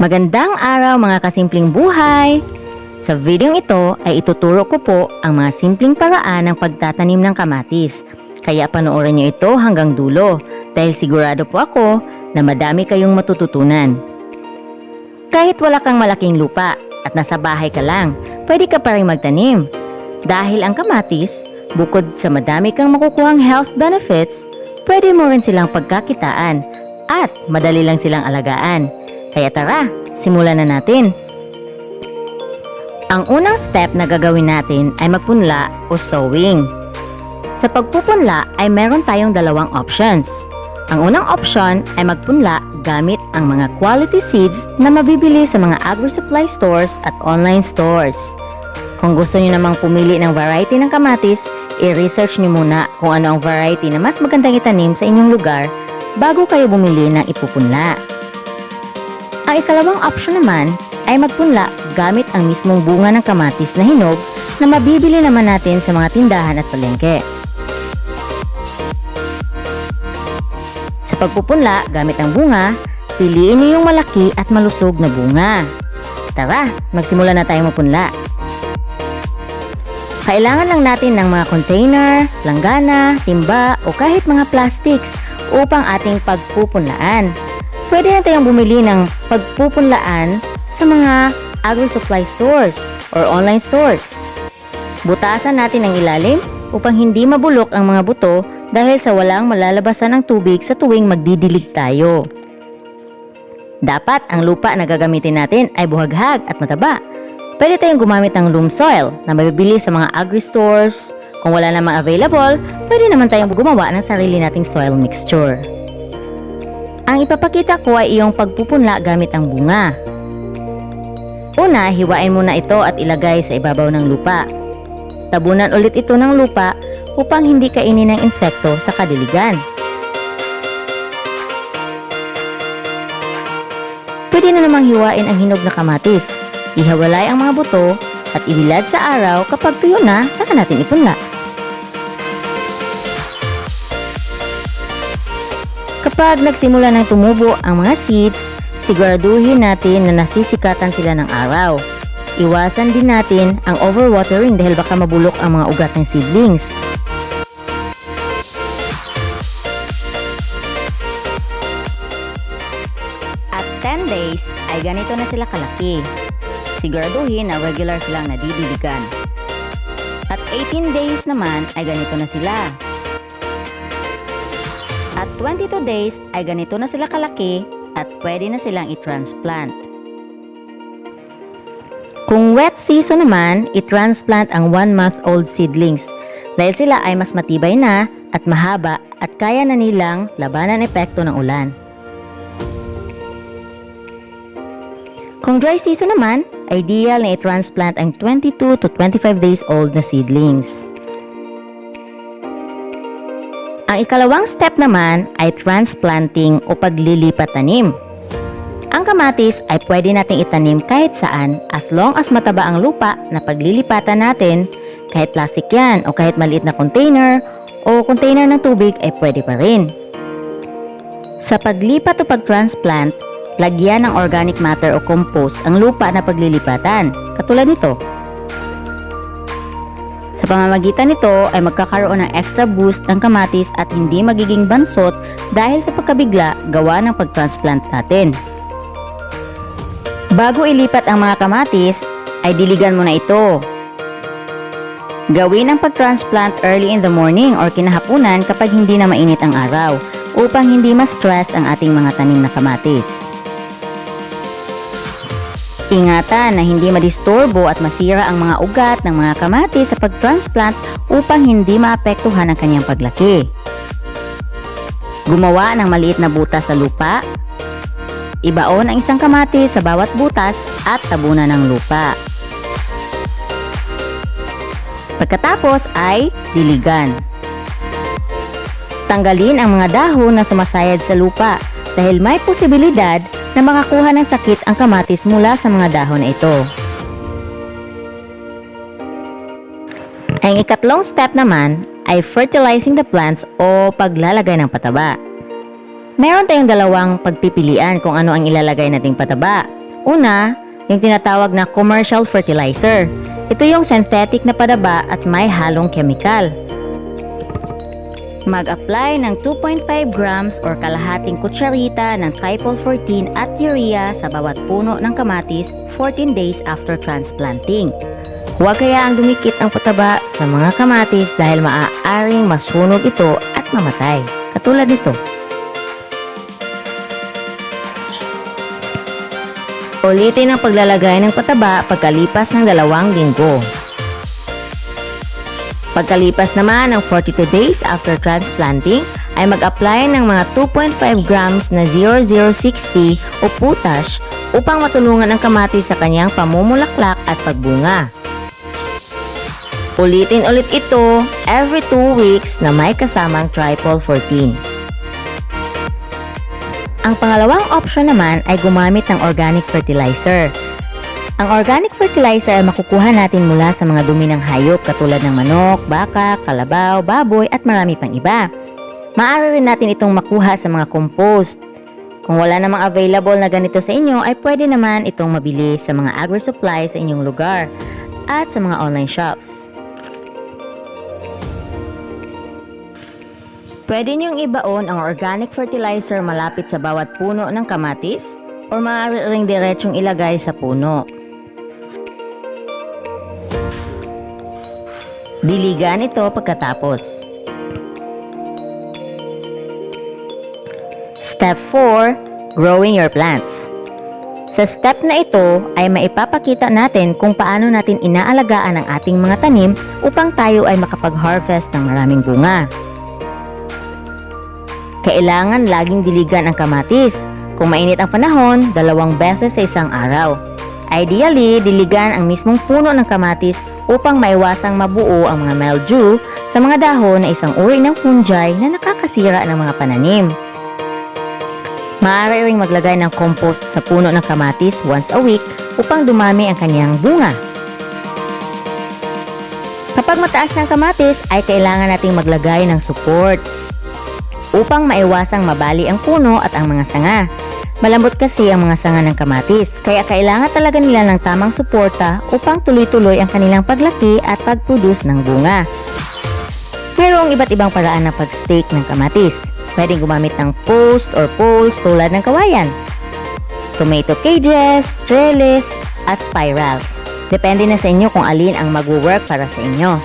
Magandang araw mga kasimpleng buhay! Sa videong ito ay ituturo ko po ang mga simpleng paraan ng pagtatanim ng kamatis. Kaya panoorin niyo ito hanggang dulo dahil sigurado po ako na madami kayong matututunan. Kahit wala kang malaking lupa at nasa bahay ka lang, pwede ka pa rin magtanim. Dahil ang kamatis, bukod sa madami kang makukuhang health benefits, pwede mo rin silang pagkakitaan at madali lang silang alagaan. Kaya tara, simulan na natin. Ang unang step na gagawin natin ay magpunla o sowing. Sa pagpupunla ay meron tayong dalawang options. Ang unang option ay magpunla gamit ang mga quality seeds na mabibili sa mga agri-supply stores at online stores. Kung gusto niyo namang pumili ng variety ng kamatis, i-research niyo muna kung ano ang variety na mas magandang itanim sa inyong lugar bago kayo bumili ng ipupunla. Ang ikalawang option naman ay magpunla gamit ang mismong bunga ng kamatis na hinog na mabibili naman natin sa mga tindahan at palengke. Sa pagpupunla gamit ang bunga, piliin niyo yung malaki at malusog na bunga. Tara, magsimula na tayo mapunla. Kailangan lang natin ng mga container, langgana, timba o kahit mga plastics upang ating pagpupunlaan. Pwede na tayong bumili ng pagpupunlaan sa mga agri-supply stores or online stores. Butasan natin ang ilalim upang hindi mabulok ang mga buto dahil sa walang malalabasan ng tubig sa tuwing magdidilig tayo. Dapat ang lupa na gagamitin natin ay buhaghag at mataba. Pwede tayong gumamit ng loam soil na mabibili sa mga agri-stores. Kung wala namang available, pwede naman tayong gumawa ng sarili nating soil mixture. Ang ipapakita ko ay iyong pagpupunla gamit ang bunga. Una, hiwain muna ito at ilagay sa ibabaw ng lupa. Tabunan ulit ito ng lupa upang hindi kainin ng insekto sa kadiligan. Pwede na namang hiwain ang hinog na kamatis. Ihawalay ang mga buto at ibilad sa araw. Kapag tuyo na, saka natin ipunla. Kapag nagsimula ng tumubo ang mga seeds, siguraduhin natin na nasisikatan sila ng araw. Iwasan din natin ang overwatering dahil baka mabulok ang mga ugat ng seedlings. At 10 days ay ganito na sila kalaki. Siguraduhin na regular silang nadidiligan. At 18 days naman ay ganito na sila. At 22 days ay ganito na sila kalaki at pwede na silang i-transplant. Kung wet season naman, i-transplant ang 1-month-old seedlings dahil sila ay mas matibay na at mahaba at kaya na nilang labanan ang epekto ng ulan. Kung dry season naman, ideal na i-transplant ang 22 to 25 days old na seedlings. Ang ikalawang step naman ay transplanting o paglilipat tanim. Ang kamatis ay pwede nating itanim kahit saan as long as mataba ang lupa na paglilipatan natin, kahit plastic yan o kahit maliit na container o container ng tubig ay pwede pa rin. Sa paglipat o pagtransplant, lagyan ng organic matter o compost ang lupa na paglilipatan, katulad nito. Sa pamamagitan nito ay magkakaroon ng extra boost ang kamatis at hindi magiging bansot dahil sa pagkabigla gawa ng pagtransplant natin. Bago ilipat ang mga kamatis, ay diligan mo na ito. Gawin ang pagtransplant early in the morning or kinahapunan kapag hindi na mainit ang araw upang hindi ma-stress ang ating mga tanim na kamatis. Ingatan na hindi madisturbo at masira ang mga ugat ng mga kamatis sa pagtransplant upang hindi maapektuhan ang kanyang paglaki. Gumawa ng maliit na butas sa lupa. Ibaon ang isang kamatis sa bawat butas at tabunan ng lupa. Pagkatapos ay diligan. Tanggalin ang mga dahon na sumasayad sa lupa dahil may posibilidad na makakuha ng sakit ang kamatis mula sa mga dahon na ito. Ang ikatlong step naman ay fertilizing the plants o paglalagay ng pataba. Meron tayong dalawang pagpipilian kung ano ang ilalagay nating pataba. Una, yung tinatawag na commercial fertilizer. Ito yung synthetic na padaba at may halong chemical. Mag-apply ng 2.5 grams or kalahating kutsarita ng triple 14 at urea sa bawat puno ng kamatis 14 days after transplanting. Huwag kayaang dumikit ang pataba sa mga kamatis dahil maaaring masunog ito at mamatay, katulad nito. Ulitin ang paglalagay ng pataba pagkalipas ng 2 linggo. Pagkalipas naman ng 42 days after transplanting, ay mag-apply ng mga 2.5 grams na 0060 o potash upang matulungan ang kamatis sa kanyang pamumulaklak at pagbunga. Ulitin ulit ito every 2 weeks na may kasamang triple 14. Ang pangalawang option naman ay gumamit ng organic fertilizer. Ang organic fertilizer ay makukuha natin mula sa mga dumi ng hayop katulad ng manok, baka, kalabaw, baboy at marami pang iba. Maaari rin natin itong makuha sa mga compost. Kung wala namang available na ganito sa inyo ay pwede naman itong mabili sa mga agri-supply sa inyong lugar at sa mga online shops. Pwede niyong ibaon ang organic fertilizer malapit sa bawat puno ng kamatis o maaari ring diretsong ilagay sa puno. Diligan ito pagkatapos. Step 4. Growing your plants. Sa step na ito ay maipapakita natin kung paano natin inaalagaan ang ating mga tanim upang tayo ay makapag-harvest ng maraming bunga. Kailangan laging diligan ang kamatis. Kung mainit ang panahon, 2 beses sa isang araw. Ideally, diligan ang mismong puno ng kamatis upang maiwasang mabuo ang mga mildew sa mga dahon na isang uri ng fungi na nakakasira ng mga pananim. Maaari ring maglagay ng compost sa puno ng kamatis once a week upang dumami ang kanyang bunga. Kapag mataas ng kamatis ay kailangan nating maglagay ng support upang maiwasang mabali ang puno at ang mga sanga. Malambot kasi ang mga sanga ng kamatis, kaya kailangan talaga nila ng tamang suporta upang tuloy-tuloy ang kanilang paglaki at pag-produce ng bunga. Mayroong iba't ibang paraan ng pag-stake ng kamatis. Pwedeng gumamit ng post or poles tulad ng kawayan, tomato cages, trellis, at spirals. Depende na sa inyo kung alin ang mag-work para sa inyo.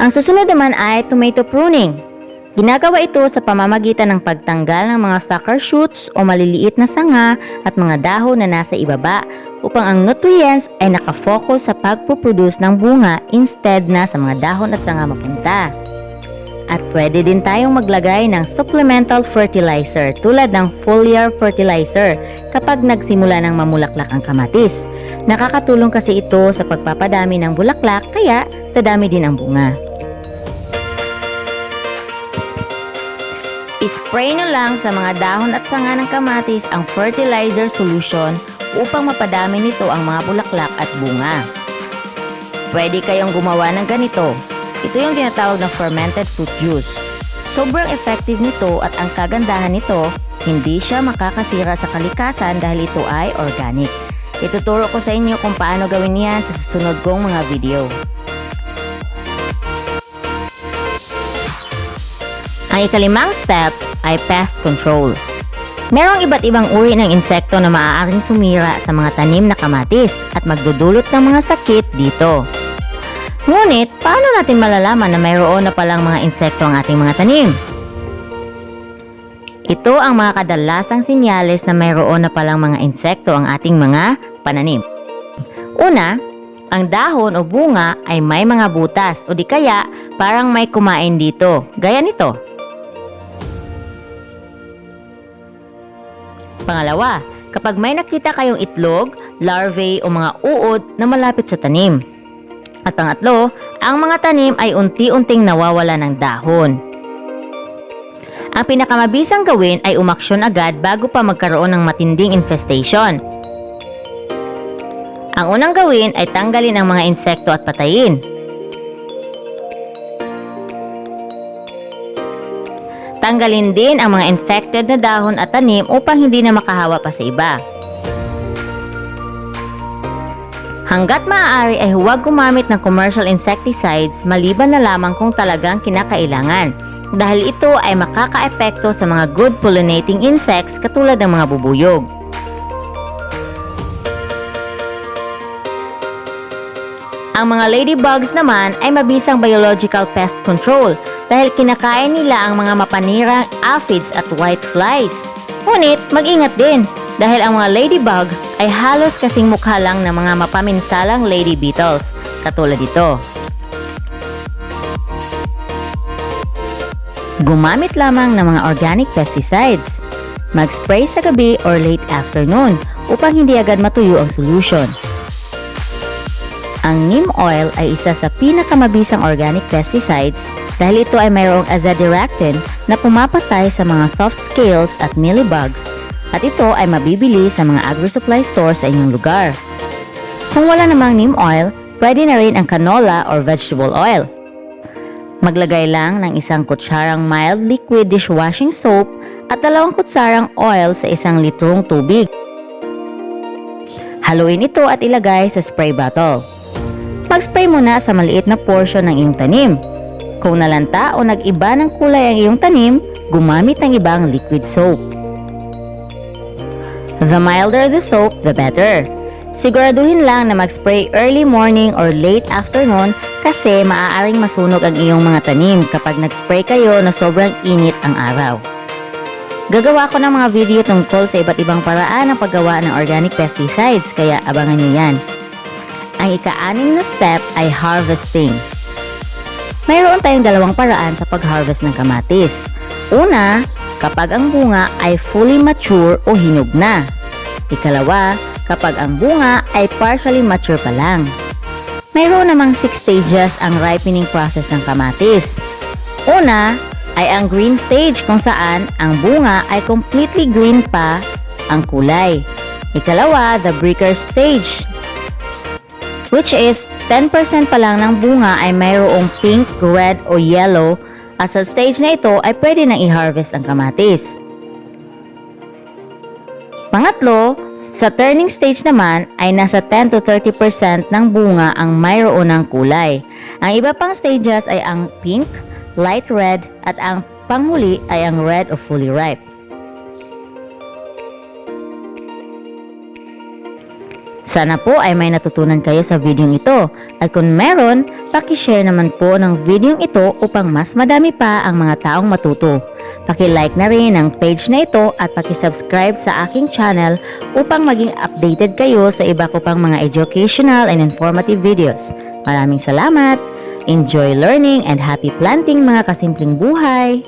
Ang susunod naman ay tomato pruning. Ginagawa ito sa pamamagitan ng pagtanggal ng mga sucker shoots o maliliit na sanga at mga dahon na nasa ibaba upang ang nutrients ay nakafocus sa pagpuproduce ng bunga instead na sa mga dahon at sanga mapunta. At pwede din tayong maglagay ng supplemental fertilizer tulad ng foliar fertilizer kapag nagsimula ng mamulaklak ang kamatis. Nakakatulong kasi ito sa pagpapadami ng bulaklak kaya dadami din ang bunga. Ispray nyo lang sa mga dahon at sanga ng kamatis ang fertilizer solution upang mapadami nito ang mga bulaklak at bunga. Pwede kayong gumawa ng ganito. Ito yung tinatawag na fermented fruit juice. Sobrang effective nito at ang kagandahan nito, hindi siya makakasira sa kalikasan dahil ito ay organic. Ituturo ko sa inyo kung paano gawin yan sa susunod kong mga video. Ang ikalimang step ay pest control. Merong iba't ibang uri ng insekto na maaaring sumira sa mga tanim na kamatis at magdudulot ng mga sakit dito. Ngunit, paano natin malalaman na mayroon na palang mga insekto ang ating mga tanim? Ito ang mga kadalasang sinyales na mayroon na palang mga insekto ang ating mga pananim. Una, ang dahon o bunga ay may mga butas o di kaya parang may kumain dito, gaya nito. Pangalawa, kapag may nakita kayong itlog, larvae o mga uod na malapit sa tanim. At pangatlo, ang mga tanim ay unti-unting nawawala ng dahon. Ang pinakamabisang gawin ay umaksyon agad bago pa magkaroon ng matinding infestation. Ang unang gawin ay tanggalin ang mga insekto at patayin. Tanggalin din ang mga infected na dahon at tanim upang hindi na makahawa pa sa iba. Hanggat maaari ay huwag gumamit ng commercial insecticides maliban na lamang kung talagang kinakailangan, dahil ito ay makakaepekto sa mga good pollinating insects katulad ng mga bubuyog. Ang mga ladybugs naman ay mabisang biological pest control dahil kinakain nila ang mga mapanirang aphids at whiteflies. Ngunit mag-ingat din dahil ang mga ladybug ay halos kasing mukha lang ng mga mapaminsalang lady beetles, katulad ito. Gumamit lamang ng mga organic pesticides. Mag-spray sa gabi or late afternoon upang hindi agad matuyo ang solution. Ang neem oil ay isa sa pinakamabisang organic pesticides dahil ito ay mayroong azadirachtin na pumapatay sa mga soft scales at mealybugs, at ito ay mabibili sa mga agri-supply store sa inyong lugar. Kung wala namang neem oil, pwede na rin ang canola or vegetable oil. Maglagay lang ng 1 kutsarang mild liquid dishwashing soap at 2 kutsarang oil sa 1 litrong tubig. Haluin ito at ilagay sa spray bottle. Mag-spray muna sa maliit na portion ng iyong tanim. Kung nalanta o nag-iba ng kulay ang iyong tanim, gumamit ng ibang liquid soap. The milder the soap, the better. Siguraduhin lang na mag-spray early morning or late afternoon kasi maaaring masunog ang iyong mga tanim kapag nag-spray kayo na sobrang init ang araw. Gagawa ko ng mga video tungkol sa iba't ibang paraan ng paggawa ng organic pesticides, kaya abangan nyo yan. Ang ika-6 na step ay harvesting. Mayroon tayong 2 paraan sa pag-harvest ng kamatis. Una, kapag ang bunga ay fully mature o hinog na. Ikalawa, kapag ang bunga ay partially mature pa lang. Mayroon namang 6 stages ang ripening process ng kamatis. Una ay ang green stage kung saan ang bunga ay completely green pa ang kulay. Ikalawa, the breaker stage, which is 10% pa lang ng bunga ay mayroong pink, red o yellow, at sa stage na ito ay pwede nang i-harvest ang kamatis. Pangatlo, sa turning stage naman ay nasa 10 to 30% ng bunga ang mayroon ng kulay. Ang iba pang stages ay ang pink, light red at ang panghuli ay ang red o fully ripe. Sana po ay may natutunan kayo sa video ito, at kung meron, paki-share naman po ng video ito upang mas madami pa ang mga taong matuto. Paki-like na rin ang page na ito at paki-subscribe sa aking channel upang maging updated kayo sa iba ko pang mga educational and informative videos. Maraming salamat! Enjoy learning and happy planting mga kasimpleng buhay!